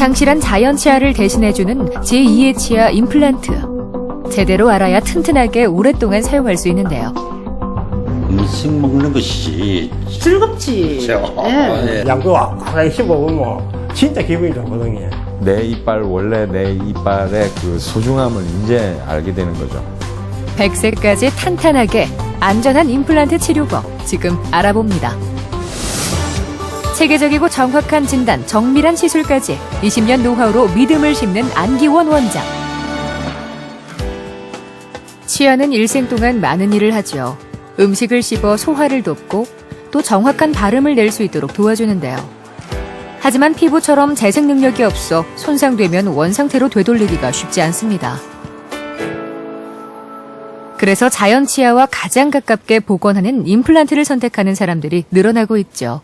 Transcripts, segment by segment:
상실한 자연 치아를 대신해주는 제2의 치아 임플란트. 제대로 알아야 튼튼하게 오랫동안 사용할 수 있는데요. 음식 먹는 것이 즐겁지. 예. 양도 가까이 씹어보면 진짜 기분이 좋거든요. 내 이빨, 원래 내 이빨의 그 소중함을 이제 알게 되는 거죠. 100세까지 탄탄하게 안전한 임플란트 치료법 지금 알아봅니다. 체계적이고 정확한 진단, 정밀한 시술까지 20년 노하우로 믿음을 심는 안기원 원장. 치아는 일생 동안 많은 일을 하죠. 음식을 씹어 소화를 돕고 또 정확한 발음을 낼 수 있도록 도와주는데요. 하지만 피부처럼 재생 능력이 없어 손상되면 원상태로 되돌리기가 쉽지 않습니다. 그래서 자연 치아와 가장 가깝게 복원하는 임플란트를 선택하는 사람들이 늘어나고 있죠.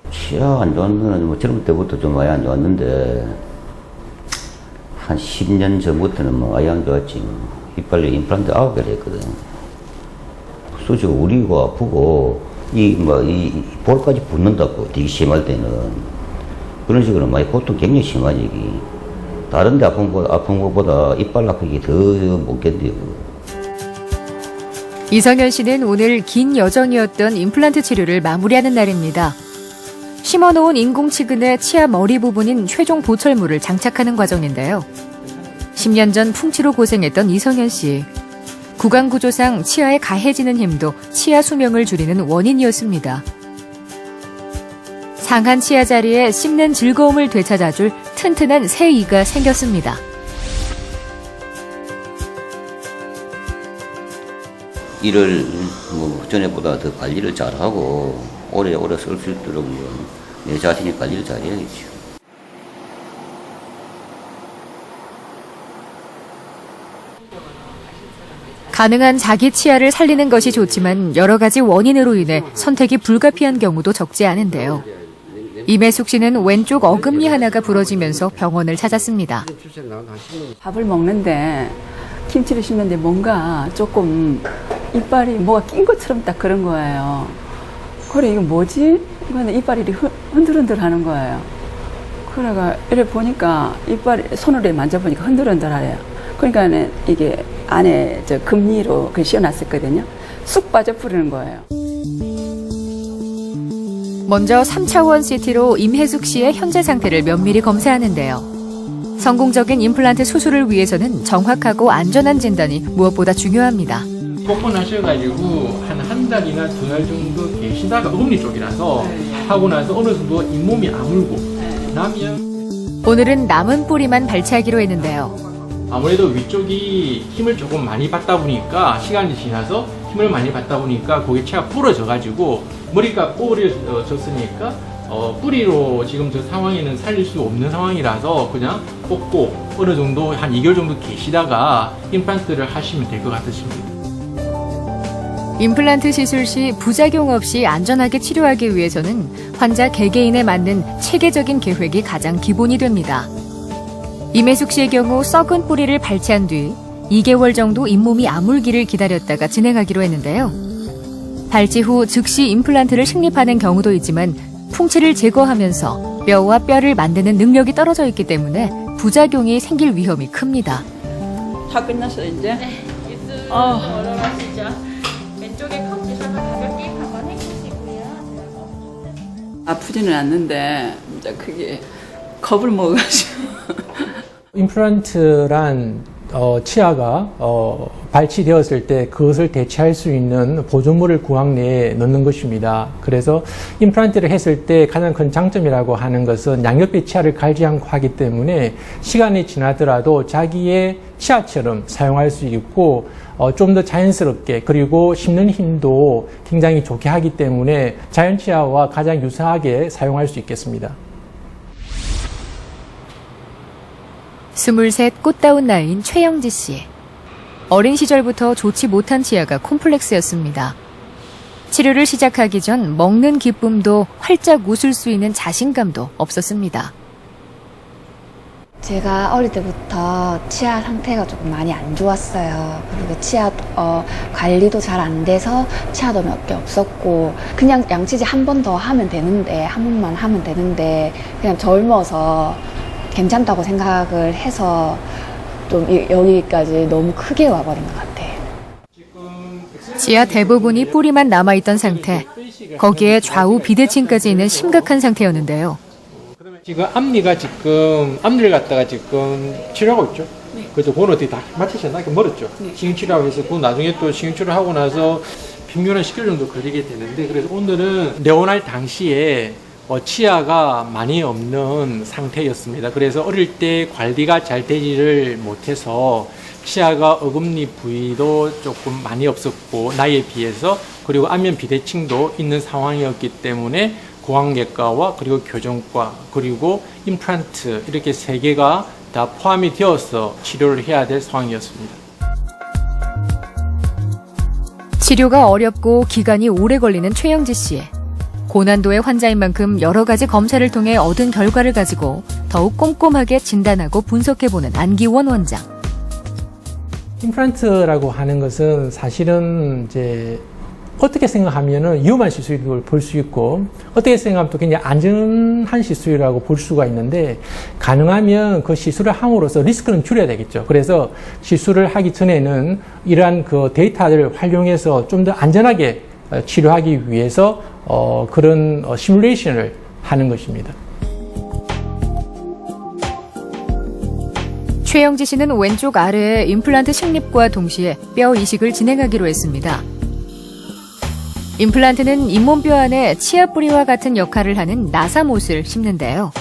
치아 안 좋은 거는 뭐 젊을 때부터 좀 아예 안 좋았는데 한 10년 전부터는 뭐 아예 안 좋았지. 이빨에 임플란트 9개를 했거든. 수지가 우리고 아프고 이 볼까지 붓는다고 되게 심할 때는 그런 식으로 많이 고통 굉장히 심하지. 이게. 다른 데 아픈 것보다 이빨 아프기 더 못 견뎌. 이성현 씨는 오늘 긴 여정이었던 임플란트 치료를 마무리하는 날입니다. 심어놓은 인공치근의 치아 머리 부분인 최종 보철물을 장착하는 과정인데요. 10년 전 풍치로 고생했던 이성현 씨. 구강구조상 치아에 가해지는 힘도 치아 수명을 줄이는 원인이었습니다. 상한 치아 자리에 씹는 즐거움을 되찾아줄 튼튼한 새 이가 생겼습니다. 이를 뭐 전에보다 더 관리를 잘하고 오래오래 쓸 수 있도록 내 자신이 관리를 잘해야겠죠. 가능한 자기 치아를 살리는 것이 좋지만 여러 가지 원인으로 인해 선택이 불가피한 경우도 적지 않은데요. 임혜숙 씨는 왼쪽 어금니 하나가 부러지면서 병원을 찾았습니다. 밥을 먹는데 김치를 씹는데 뭔가 조금 이빨이 뭐가 낀 것처럼 딱 그런 거예요. 그래 이거 뭐지? 이거는 이빨이 흔들흔들 하는 거예요. 그래가 이래 보니까 이빨 손으로 만져보니까 흔들흔들하래요. 그러니까 이게 안에 저 금리로 씌워놨었거든요. 쑥 빠져버리는 거예요. 먼저 3차원 CT로 임혜숙 씨의 현재 상태를 면밀히 검사하는데요. 성공적인 임플란트 수술을 위해서는 정확하고 안전한 진단이 무엇보다 중요합니다. 복원하셔가지고 한 달이나 2달 정도 계시다가 어금니 쪽이라서 하고 나서 어느 정도 잇몸이 아물고 나면 오늘은 남은 뿌리만 발치하기로 했는데요. 아무래도 위쪽이 힘을 조금 많이 받다 보니까 시간이 지나서 힘을 많이 받다 보니까 거기 치아가 부러져가지고 머리가 부러졌으니까 뿌리로 지금 저 상황에는 살릴 수 없는 상황이라서 그냥 뽑고 어느 정도 한 2개월 정도 계시다가 임플란트를 하시면 될 것 같으십니다. 임플란트 시술 시 부작용 없이 안전하게 치료하기 위해서는 환자 개개인에 맞는 체계적인 계획이 가장 기본이 됩니다. 임혜숙 씨의 경우 썩은 뿌리를 발치한 뒤 2개월 정도 잇몸이 아물기를 기다렸다가 진행하기로 했는데요. 발치 후 즉시 임플란트를 식립하는 경우도 있지만 풍치를 제거하면서 뼈와 뼈를 만드는 능력이 떨어져 있기 때문에 부작용이 생길 위험이 큽니다. 다 끝났어요 이제? 네, 입술 올라가시죠. 왼쪽에 컴퓨터는 가볍게 한번 해주시고요. 아프지는 않는데 이제 그게 겁을 먹어가지고. 임플란트란 치아가 발치되었을 때 그것을 대체할 수 있는 보존물을 구강 내에 넣는 것입니다. 그래서 임플란트를 했을 때 가장 큰 장점이라고 하는 것은 양옆의 치아를 갈지 않고 하기 때문에 시간이 지나더라도 자기의 치아처럼 사용할 수 있고 좀 더 자연스럽게 그리고 씹는 힘도 굉장히 좋게 하기 때문에 자연 치아와 가장 유사하게 사용할 수 있겠습니다. 23 꽃다운 나이인 최영지 씨. 어린 시절부터 좋지 못한 치아가 콤플렉스였습니다. 치료를 시작하기 전 먹는 기쁨도 활짝 웃을 수 있는 자신감도 없었습니다. 제가 어릴 때부터 치아 상태가 조금 많이 안 좋았어요. 그리고 치아 관리도 잘 안 돼서 치아도 몇 개 없었고 그냥 양치질 한 번 더 하면 되는데 한 번만 하면 되는데 그냥 젊어서 괜찮다고 생각을 해서 좀 여기까지 너무 크게 와버린 것 같아요. 치아 대부분이 뿌리만 남아있던 상태. 거기에 좌우 비대칭까지 있는 심각한 상태였는데요. 지금 앞니가 지금 앞니를 갖다가 지금 치료하고 있죠. 그래서 그건 어떻게 다 맞추셨나? 멀었죠. 신경치료하고 해서 그 나중에 또 신경치료 하고 나서 평균 한 10개월 정도 걸리게 되는데, 그래서 오늘은 내원할 당시에 치아가 많이 없는 상태였습니다. 그래서 어릴 때 관리가 잘 되지를 못해서 치아가 어금니 부위도 조금 많이 없었고 나이에 비해서, 그리고 안면 비대칭도 있는 상황이었기 때문에 고황내과와 그리고 교정과 그리고 임플란트 이렇게 세 개가 다 포함이 되어서 치료를 해야 될 상황이었습니다. 치료가 어렵고 기간이 오래 걸리는 최영지 씨. 고난도의 환자인 만큼 여러 가지 검사를 통해 얻은 결과를 가지고 더욱 꼼꼼하게 진단하고 분석해보는 안기원 원장. 임플란트라고 하는 것은 사실은 이제 어떻게 생각하면은 위험한 시술을 볼 수 있고, 어떻게 생각하면 또 굉장히 안전한 시술이라고 볼 수가 있는데, 가능하면 그 시술을 함으로써 리스크는 줄여야 되겠죠. 그래서 시술을 하기 전에는 이러한 그 데이터를 활용해서 좀 더 안전하게 치료하기 위해서 그런 시뮬레이션을 하는 것입니다. 최영지 씨는 왼쪽 아래에 임플란트 식립과 동시에 뼈 이식을 진행하기로 했습니다. 임플란트는 잇몸뼈 안에 치아 뿌리와 같은 역할을 하는 나사못을 심는데요.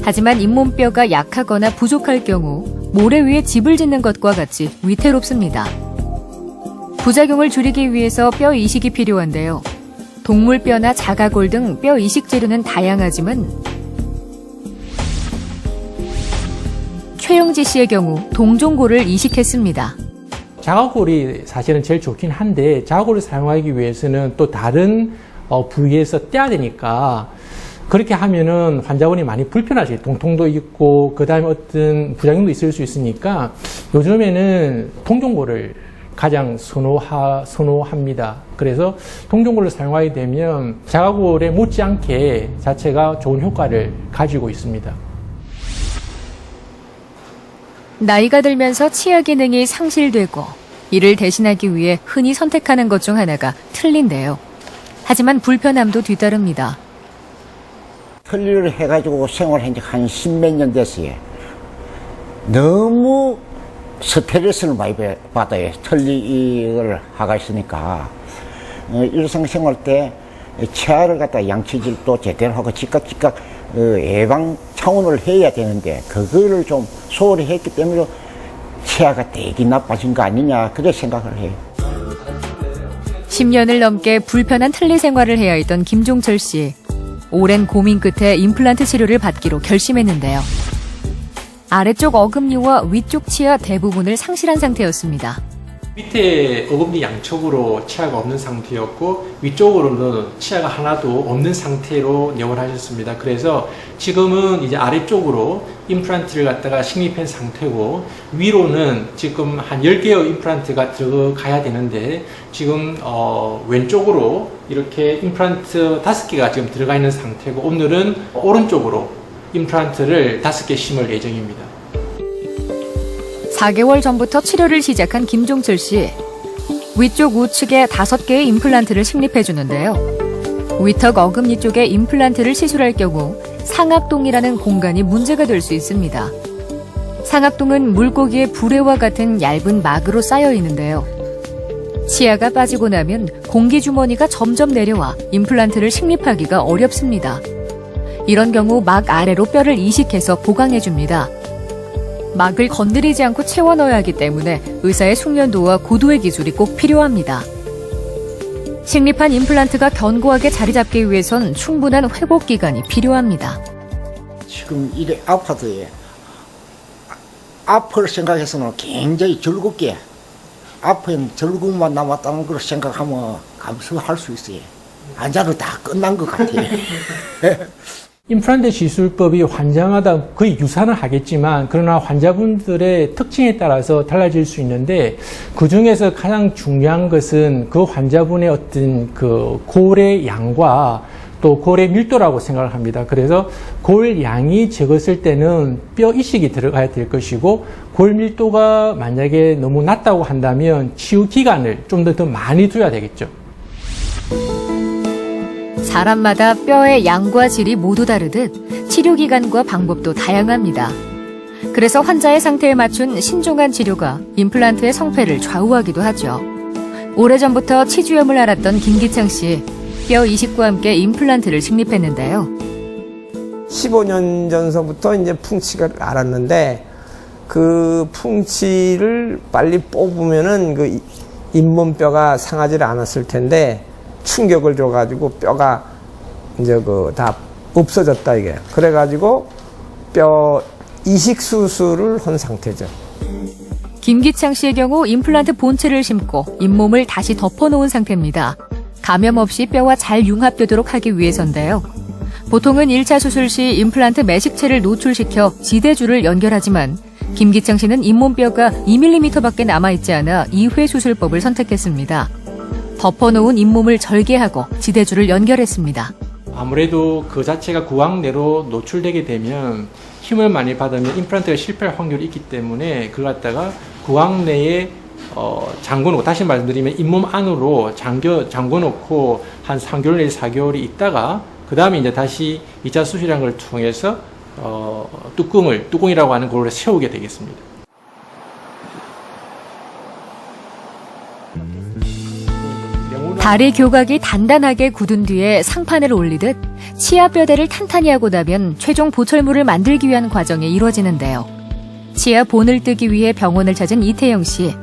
하지만 잇몸뼈가 약하거나 부족할 경우 모래 위에 집을 짓는 것과 같이 위태롭습니다. 부작용을 줄이기 위해서 뼈 이식이 필요한데요. 동물뼈나 자가골 등 뼈 이식 재료는 다양하지만 최영지 씨의 경우 동종골을 이식했습니다. 자가골이 사실은 제일 좋긴 한데, 자가골을 사용하기 위해서는 또 다른 부위에서 떼야 되니까, 그렇게 하면은 환자분이 많이 불편하지. 통통도 있고 그 다음에 어떤 부작용도 있을 수 있으니까 요즘에는 동종골을 가장 선호합니다. 그래서 동종골을 사용하게 되면 자가골에 못지않게 자체가 좋은 효과를 가지고 있습니다. 나이가 들면서 치아 기능이 상실되고 이를 대신하기 위해 흔히 선택하는 것 중 하나가 틀니인데요. 하지만 불편함도 뒤따릅니다. 틀니를 해가지고 생활한 지 한 10몇 년 됐어요. 너무 스트레스를 많이 받아요. 틀니를 하고 있으니까. 일상생활 때 치아를 갖다 양치질도 제대로 하고 즉각 예방 차원을 해야 되는데 그거를 좀 소홀히 했기 때문에 치아가 되게 나빠진 거 아니냐 그렇게 생각을 해요. 10년을 넘게 불편한 틀니 생활을 해야 했던 김종철 씨. 오랜 고민 끝에 임플란트 치료를 받기로 결심했는데요. 아래쪽 어금니와 위쪽 치아 대부분을 상실한 상태였습니다. 밑에 어금니 양쪽으로 치아가 없는 상태였고 위쪽으로는 치아가 하나도 없는 상태로 내원하셨습니다. 그래서 지금은 이제 아래쪽으로 임플란트를 갖다가 식립한 상태고 위로는 지금 한 10개의 임플란트가 들어가야 되는데 지금 왼쪽으로 이렇게 임플란트 5개가 지금 들어가 있는 상태고 오늘은 오른쪽으로 임플란트를 5개 심을 예정입니다. 4개월 전부터 치료를 시작한 김종철 씨. 위쪽 우측에 5개의 임플란트를 식립해주는데요. 위턱 어금니 쪽에 임플란트를 시술할 경우 상악동이라는 공간이 문제가 될 수 있습니다. 상악동은 물고기의 부레와 같은 얇은 막으로 쌓여 있는데요. 치아가 빠지고 나면 공기주머니가 점점 내려와 임플란트를 식립하기가 어렵습니다. 이런 경우 막 아래로 뼈를 이식해서 보강해줍니다. 막을 건드리지 않고 채워 넣어야 하기 때문에 의사의 숙련도와 고도의 기술이 꼭 필요합니다. 식립한 임플란트가 견고하게 자리 잡기 위해선 충분한 회복 기간이 필요합니다. 지금 이래 아파도 앞을 생각해서는 굉장히 즐겁게 앞엔 즐거움만 남았다는 걸 생각하면 감수할 수 있어요. 환자는 다 끝난 것 같아요. 임플란트 시술법이 환자마다 거의 유사는 하겠지만 그러나 환자분들의 특징에 따라서 달라질 수 있는데 그 중에서 가장 중요한 것은 그 환자분의 어떤 그 골의 양과 또 골의 밀도라고 생각을 합니다. 그래서 골 양이 적었을 때는 뼈 이식이 들어가야 될 것이고 골 밀도가 만약에 너무 낮다고 한다면 치유 기간을 좀 더 많이 둬야 되겠죠. 사람마다 뼈의 양과 질이 모두 다르듯 치료 기간과 방법도 다양합니다. 그래서 환자의 상태에 맞춘 신중한 치료가 임플란트의 성패를 좌우하기도 하죠. 오래전부터 치주염을 앓았던 김기창 씨, 뼈 이식과 함께 임플란트를 식립했는데요. 15년 전서부터 이제 풍치를 알았는데 그 풍치를 빨리 뽑으면은 그 잇몸뼈가 상하지 않았을 텐데 충격을 줘가지고 뼈가 이제 그 다 없어졌다 이게. 그래가지고 뼈 이식 수술을 한 상태죠. 김기창 씨의 경우 임플란트 본체를 심고 잇몸을 다시 덮어놓은 상태입니다. 감염 없이 뼈와 잘 융합되도록 하기 위해서인데요. 보통은 1차 수술 시 임플란트 매식체를 노출시켜 지대줄을 연결하지만 김기창 씨는 잇몸뼈가 2mm밖에 남아있지 않아 2회 수술법을 선택했습니다. 덮어놓은 잇몸을 절개하고 지대줄을 연결했습니다. 아무래도 그 자체가 구강 내로 노출되게 되면 힘을 많이 받으면 임플란트가 실패할 확률이 있기 때문에 그걸 갖다가 구강 내에 잠궈놓고, 다시 말씀드리면 잇몸 안으로 잠궈놓고 한 3개월 내지 4개월이 있다가 그 다음에 이제 다시 2차 수술이라는 걸 통해서 뚜껑이라고 하는 걸로 세우게 되겠습니다. 다리 교각이 단단하게 굳은 뒤에 상판을 올리듯 치아 뼈대를 탄탄히 하고 나면 최종 보철물을 만들기 위한 과정이 이루어지는데요. 치아 본을 뜨기 위해 병원을 찾은 이태영 씨.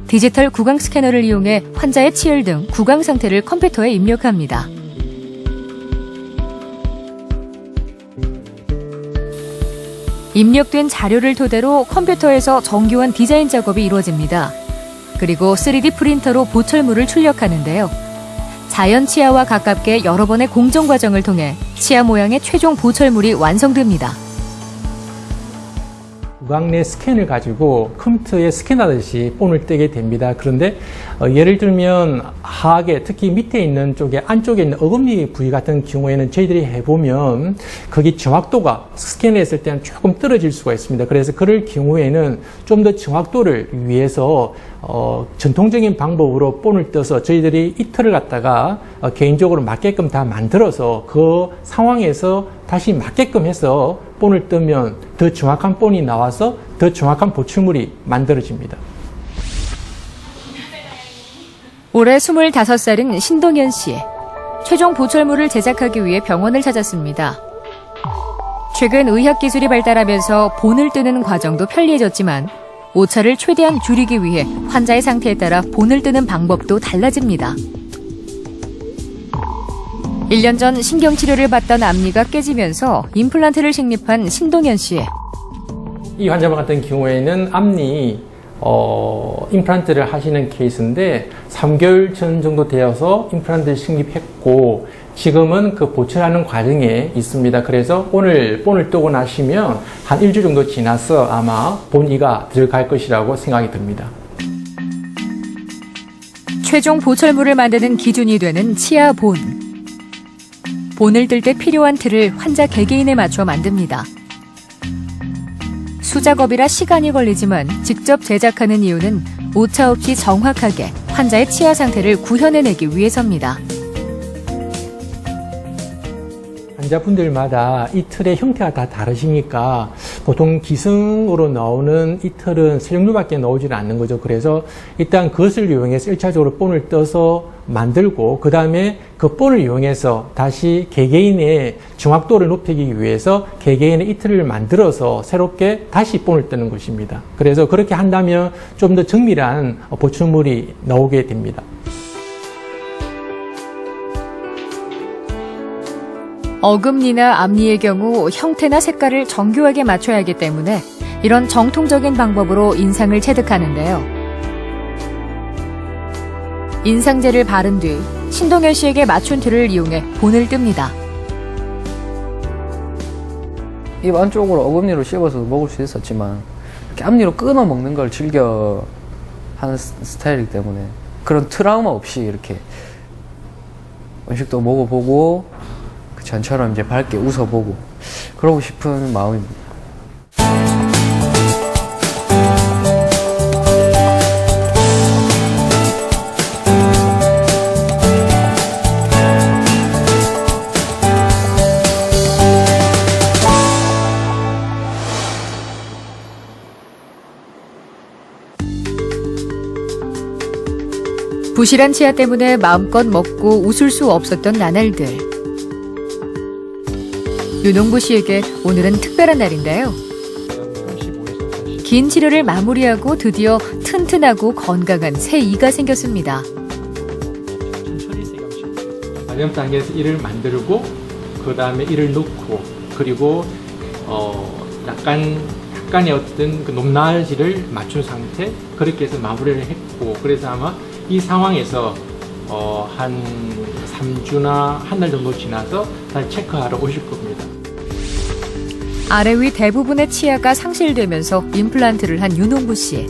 디지털 구강 스캐너를 이용해 환자의 치열 등 구강 상태를 컴퓨터에 입력합니다. 입력된 자료를 토대로 컴퓨터에서 정교한 디자인 작업이 이루어집니다. 그리고 3D 프린터로 보철물을 출력하는데요. 자연 치아와 가깝게 여러 번의 공정 과정을 통해 치아 모양의 최종 보철물이 완성됩니다. 구강 내 스캔을 가지고 컴퓨터에 스캔하듯이 본을 뜨게 됩니다. 그런데 예를 들면 하악에, 특히 밑에 있는 쪽에 안쪽에 있는 어금니 부위 같은 경우에는 저희들이 해보면 거기 정확도가 스캔했을 때는 조금 떨어질 수가 있습니다. 그래서 그럴 경우에는 좀 더 정확도를 위해서 전통적인 방법으로 본을 떠서 저희들이 이틀을 갖다가 개인적으로 맞게끔 다 만들어서 그 상황에서 다시 맞게끔 해서 본을 뜨면 더 정확한 본이 나와서 더 정확한 보출물이 만들어집니다. 올해 25살인 신동현 씨. 최종 보철물을 제작하기 위해 병원을 찾았습니다. 최근 의학기술이 발달하면서 본을 뜨는 과정도 편리해졌지만 오차를 최대한 줄이기 위해 환자의 상태에 따라 본을 뜨는 방법도 달라집니다. 1년 전 신경치료를 받던 앞니가 깨지면서 임플란트를 식립한 신동현 씨. 이 환자분 같은 경우에는 앞니 임플란트를 하시는 케이스인데 3개월 전 정도 되어서 임플란트를 식립했고 지금은 그 보철하는 과정에 있습니다. 그래서 오늘 본을 뜨고 나시면 한 일주일 정도 지나서 아마 본이가 들어갈 것이라고 생각이 듭니다. 최종 보철물을 만드는 기준이 되는 치아 본. 본을 뜰 때 필요한 틀을 환자 개개인에 맞춰 만듭니다. 수작업이라 시간이 걸리지만 직접 제작하는 이유는 오차 없이 정확하게 환자의 치아 상태를 구현해내기 위해서입니다. 환자분들마다 이 틀의 형태가 다 다르시니까 보통 기성으로 나오는 이 틀은 세 종류밖에 나오지는 않는 거죠. 그래서 일단 그것을 이용해서 1차적으로 본을 떠서 만들고 그 다음에 그 본을 이용해서 다시 개개인의 정확도를 높이기 위해서 개개인의 이 틀을 만들어서 새롭게 다시 본을 뜨는 것입니다. 그래서 그렇게 한다면 좀 더 정밀한 보충물이 나오게 됩니다. 어금니나 앞니의 경우 형태나 색깔을 정교하게 맞춰야 하기 때문에 이런 정통적인 방법으로 인상을 체득하는데요. 인상제를 바른 뒤 신동현 씨에게 맞춘 틀을 이용해 본을 뜹니다. 입 안쪽으로 어금니로 씹어서 먹을 수 있었지만 이렇게 앞니로 끊어 먹는 걸 즐겨 하는 스타일이기 때문에 그런 트라우마 없이 이렇게 음식도 먹어보고 전처럼 이제 밝게 웃어보고 그러고 싶은 마음입니다. 부실한 치아 때문에 마음껏 먹고 웃을 수 없었던 나날들. 윤홍부 씨에게 오늘은 특별한 날인데요. 긴 치료를 마무리하고 드디어 튼튼하고 건강한 새 이가 생겼습니다. 발염 단계에서 이를 만들고 그 다음에 이를 넣고 그리고 약간의 어떤 그 높낮이를 맞춘 상태 그렇게 해서 마무리를 했고 그래서 아마 이 상황에서 한 3주나 한 달 정도 지나서 다시 체크하러 오실 겁니다. 아래 위 대부분의 치아가 상실되면서 임플란트를 한 윤홍부 씨.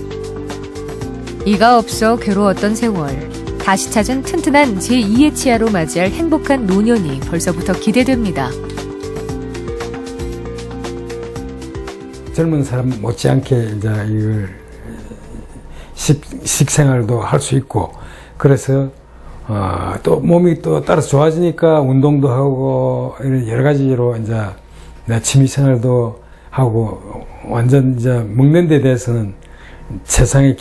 이가 없어 괴로웠던 세월. 다시 찾은 튼튼한 제2의 치아로 맞이할 행복한 노년이 벌써부터 기대됩니다. 젊은 사람 못지않게 이제 이걸 식생활도 할 수 있고 그래서 또 몸이 또 따라서 좋아지니까 운동도 하고 이런 여러 가지로 이제 내 취미생활도 하고 완전 이제 먹는 데 대해서는 세상에